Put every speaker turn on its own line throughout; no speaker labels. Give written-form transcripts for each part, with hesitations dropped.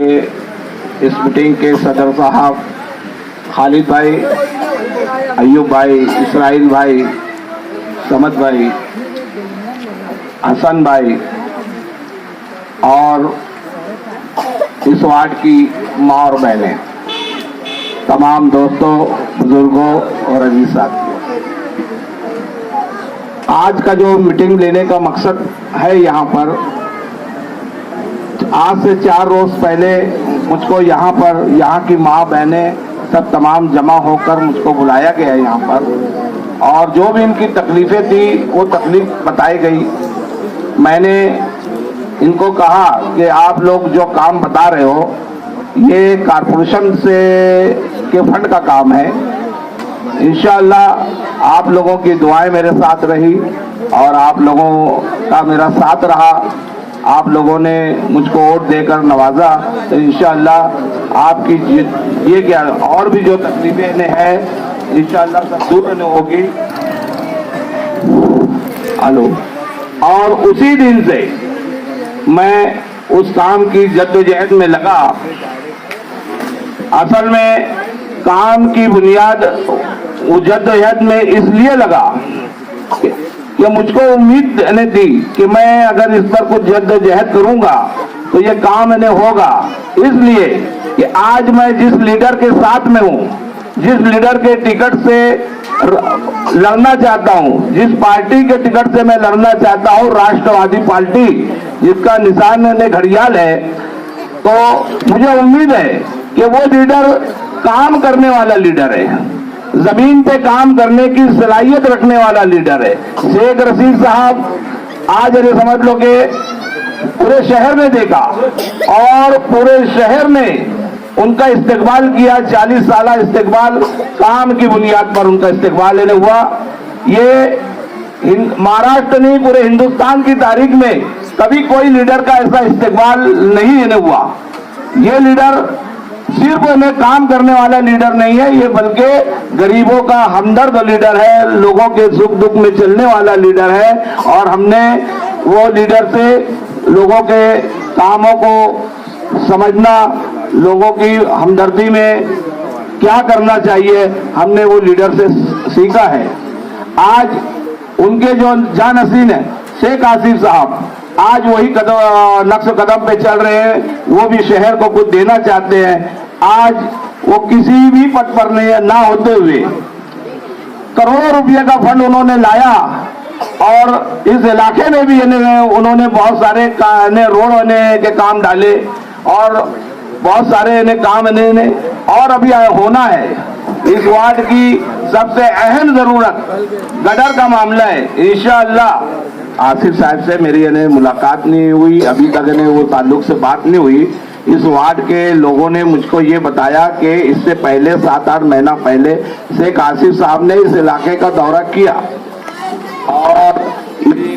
इस मीटिंग के सदर साहब खालिद भाई, अयूब भाई, इसराइल भाई, समद भाई, हसन भाई और इस वार्ड की माँ और बहनें, तमाम दोस्तों, बुजुर्गों और अजीज साथियों, आज का जो मीटिंग लेने का मकसद है, यहाँ पर आज से 4 रोज पहले मुझको यहाँ पर यहाँ की माँ बहनें सब तमाम जमा होकर मुझको बुलाया गया यहाँ पर और जो भी इनकी तकलीफें थी वो तकलीफ बताई गई। मैंने इनको कहा कि आप लोग जो काम बता रहे हो ये कारपोरेशन से के फंड का काम है। इंशाअल्लाह आप लोगों की दुआएं मेरे साथ रही और आप लोगों का मेरा साथ रहा। आप लोगों ने मुझको वोट देकर नवाजा तो इंशाअल्लाह आपकी ये क्या और भी जो तकलीफें हैं इंशाअल्लाह सब दूर होगी। हेलो। और उसी दिन से मैं उस काम की जद्दोजहद में लगा। असल में काम की बुनियाद जद्दोजहद में इसलिए लगा कि मुझको उम्मीद ने दी कि मैं अगर इस पर कुछ जद्दोजहद करूंगा तो ये काम इन्हें होगा। इसलिए कि आज मैं जिस लीडर के साथ में हूं, जिस लीडर के टिकट से लड़ना चाहता हूं, जिस पार्टी के टिकट से मैं लड़ना चाहता हूं, राष्ट्रवादी पार्टी जिसका निशान घड़ियाल है, तो मुझे उम्मीद है कि वो लीडर काम करने वाला लीडर है, जमीन पे काम करने की सलाहियत रखने वाला लीडर है। शेख रशीद साहब आज ये समझ लो कि पूरे शहर ने देखा और पूरे शहर ने उनका इस्तेकबाल किया। 40 साल इस्तेकबाल, काम की बुनियाद पर उनका इस्तेकबाल इन्हें हुआ। ये महाराष्ट्र नहीं पूरे हिंदुस्तान की तारीख में कभी कोई लीडर का ऐसा इस्तेकबाल नहीं इन्हें हुआ। ये लीडर सिर्फ इन्हें काम करने वाला लीडर नहीं है, ये बल्कि गरीबों का हमदर्द लीडर है, लोगों के सुख दुख में चलने वाला लीडर है। और हमने वो लीडर से लोगों के कामों को समझना, लोगों की हमदर्दी में क्या करना चाहिए, हमने वो लीडर से सीखा है। आज उनके जो जानशीन है शेख आसिफ साहब, आज वही नक्श कदम पे चल रहे हैं, वो भी शहर को कुछ देना चाहते हैं। आज वो किसी भी पद पर नहीं ना होते हुए करोड़ों रुपए का फंड उन्होंने लाया और इस इलाके में भी उन्होंने बहुत सारे रोड के काम डाले और बहुत सारे काम इन्हें और अभी होना है। इस वार्ड की सबसे अहम जरूरत गटर का मामला है। इंशाअल्लाह आसिफ साहब से मेरी मुलाकात नहीं हुई, अभी तक वो ताल्लुक से बात नहीं हुई। इस वार्ड के लोगों ने मुझको ये बताया कि इससे पहले 7-8 महीना पहले शेख आसिफ साहब ने इस इलाके का दौरा किया और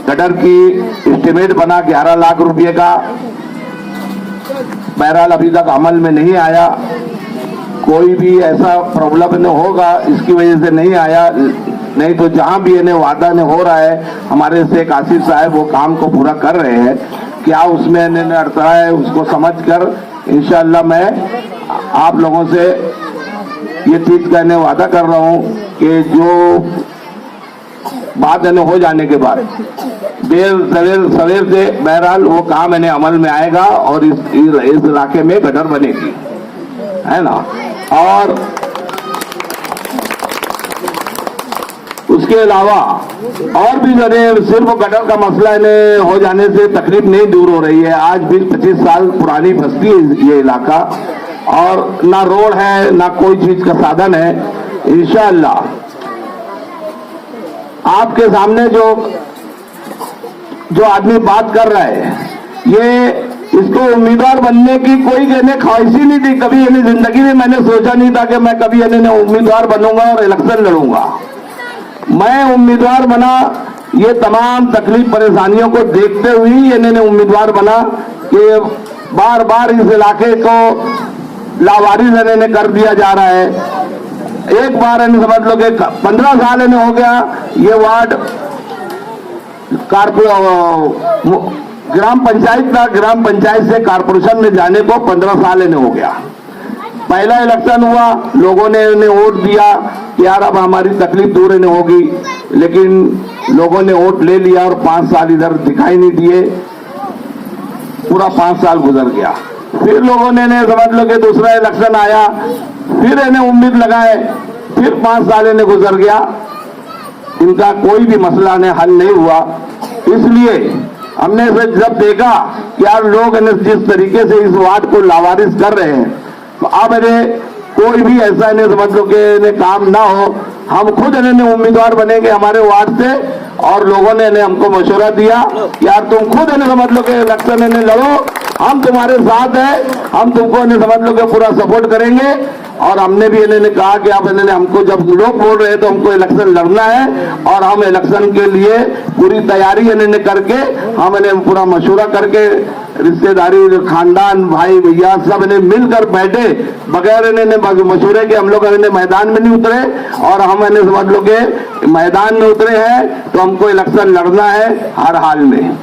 गटर की एस्टिमेट बना 11 लाख रुपए का। बहरहाल अभी तक अमल में नहीं आया। कोई भी ऐसा प्रॉब्लम नहीं होगा इसकी वजह से नहीं आया, नहीं तो जहां भी इन्हें वादा नहीं हो रहा है, हमारे शेख आसिफ साहब वो काम को पूरा कर रहे हैं। क्या उसमें इन्हें अड़ता है उसको समझकर इंशाअल्लाह मैं आप लोगों से ये चीज कहने वादा कर रहा हूं कि जो बात इन्हें हो जाने के बाद सवेर से बहरहाल वो काम इन्हें अमल में आएगा और इस इलाके में गटर बनेगी, है ना। और उसके अलावा और भी सिर्फ गटर का मसला इन्हें हो जाने से तकलीफ नहीं दूर हो रही है। आज भी 25 साल पुरानी बस्ती है ये इलाका और ना रोड है ना कोई चीज का साधन है। इंशाअल्लाह आपके सामने जो आदमी बात कर रहा है ये इसको उम्मीदवार बनने की कोई ख्वाहिश ही नहीं थी। कभी जिंदगी में मैंने सोचा नहीं था कि मैं कभी उम्मीदवार बनूंगा और इलेक्शन लड़ूंगा। मैं उम्मीदवार बना ये तमाम तकलीफ परेशानियों को देखते हुए इन्होंने उम्मीदवार बना कि बार बार इस इलाके को लावारिस इन्हें कर दिया जा रहा है। एक बार इन्हें समझ लो कि 15 साल इन्हें हो गया ये वार्ड ग्राम पंचायत था, ग्राम पंचायत से कारपोरेशन में जाने को 15 साल इन्हें हो गया। पहला इलेक्शन हुआ, लोगों ने इन्हें वोट दिया कि यार अब हमारी तकलीफ दूर इन्हें होगी, लेकिन लोगों ने वोट ले लिया और 5 साल इधर दिखाई नहीं दिए। पूरा 5 साल गुजर गया। फिर लोगों ने इन्हें समझ लो कि दूसरा इलेक्शन आया, फिर इन्हें उम्मीद लगाए, फिर 5 साल इन्हें गुजर गया। इनका कोई भी मसला ने हल नहीं हुआ। इसलिए हमने जब देखा कि यार लोग इन्हें जिस तरीके से इस वार्ड को लावारिस कर रहे हैं, तो अब इन्हें कोई भी ऐसा इन्हें समझ लो कि इन्हें काम ना हो, हम खुद इन्हें उम्मीदवार बनेंगे हमारे वार्ड से। और लोगों ने इन्हें हमको मशवरा दिया यार तुम खुद इन्हें समझ लो कि इलेक्शन इन्हें लड़ो, हम तुम्हारे साथ हैं, हम तुमको इन्हें समझ लो कि पूरा सपोर्ट करेंगे। और हमने भी इन्हें कहा कि आप इन्हें हमको जब लोग बोल रहे हैं तो हमको इलेक्शन लड़ना है, और हम इलेक्शन के लिए पूरी तैयारी इन्हें करके हम इन्हें पूरा मशवरा करके रिश्तेदारी, खानदान, भाई भैया सब इन्हें मिलकर बैठे, बगैर इन्हें मशवरे के हम लोग इन्हें मैदान में नहीं उतरे। और हम इन्हें समझ लो कि मैदान में उतरे हैं तो हमको इलेक्शन लड़ना है हर हाल में,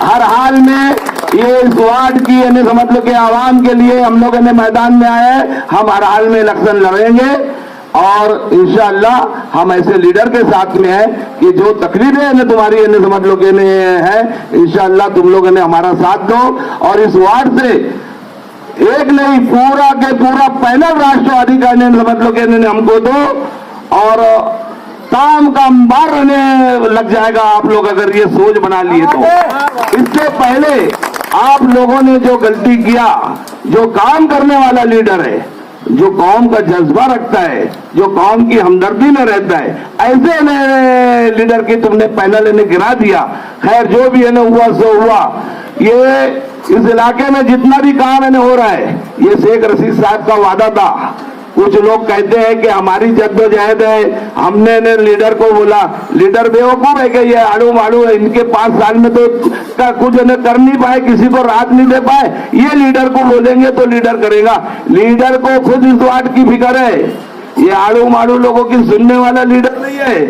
हर हाल में। ये इस वार्ड की इन्हें समझ लो कि आवाम के लिए हम लोग इन्हें मैदान में आए हैं, हम हर हाल में इलेक्शन लड़ेंगे। और इंशाअल्लाह हम ऐसे लीडर के साथ में हैं कि जो तकलीफें इन्हें तुम्हारी इन्हें समझ लो कि इन्हें है, इंशाअल्लाह तुम लोग इन्हें हमारा साथ दो। और इस वार्ड से एक नहीं पूरा के पूरा पैनल राष्ट्रवादी का इन्हें समझ लो कि इन्हें हमको दो, और काम का अंबार रहने लग जाएगा आप लोग अगर ये सोच बना लिए तो। इससे पहले आप लोगों ने जो गलती किया, जो काम करने वाला लीडर है, जो कौम का जज्बा रखता है, जो कौम की हमदर्दी में रहता है, ऐसे लीडर की तुमने पैनल इन्हें गिरा दिया। खैर जो भी इन्हें हुआ सो हुआ। ये इस इलाके में जितना भी काम इन्हें हो रहा है, ये शेख रशीद साहब का वादा था। कुछ लोग कहते हैं कि हमारी जद्दोजहद है, हमने ने लीडर को बोला, लीडर बेवकूफ है कि ये आड़ू माड़ू है, इनके 5 साल में तो कुछ इन्हें कर नहीं पाए, किसी को राहत नहीं दे पाए, ये लीडर को बोलेंगे तो लीडर करेगा। लीडर को खुद इस वार्ड की फिक्र है, ये आड़ू माड़ू लोगों की सुनने वाला लीडर नहीं है,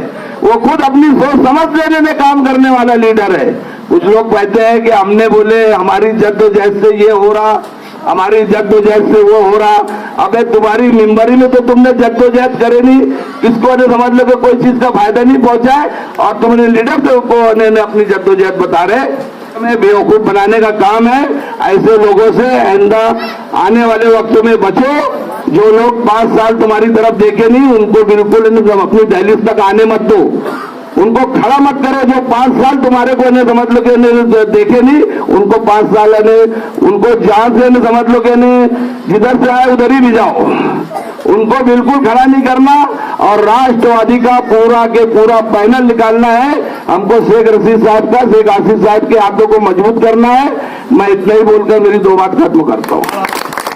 वो खुद अपनी सोच समझ लेने में काम करने वाला लीडर है। कुछ लोग कहते हैं कि हमने बोले हमारी जद्दोजहद से ये हो रहा, हमारी जद्दोजहद से वो हो रहा। अबे तुम्हारी मेंबरी में तो तुमने जद्दोजहद करे नहीं, किसको ने समझ लो कि कोई चीज का फायदा नहीं पहुंचा है, और तुमने लीडर को अपनी जद्दोजहद बता रहे। हमें बेवकूफ बनाने का काम है। ऐसे लोगों से आइंदा आने वाले वक्तों में बचो। जो लोग 5 साल तुम्हारी तरफ देखे नहीं, उनको बिल्कुल अपनी दहलीज तक आने मत दो, उनको खड़ा मत करो। जो 5 साल तुम्हारे को ने समझ लो कि देखे नहीं, उनको 5 साल ने उनको जान से समझ लो कि जिधर से आए उधर ही भी जाओ, उनको बिल्कुल खड़ा नहीं करना। और राष्ट्रवादी का पूरा के पूरा पैनल निकालना है हमको। शेख रशीद साहब का, शेख आसिफ साहब के हाथों को मजबूत करना है। मैं इतना ही बोलकर मेरी 2 बात खत्म करता हूँ।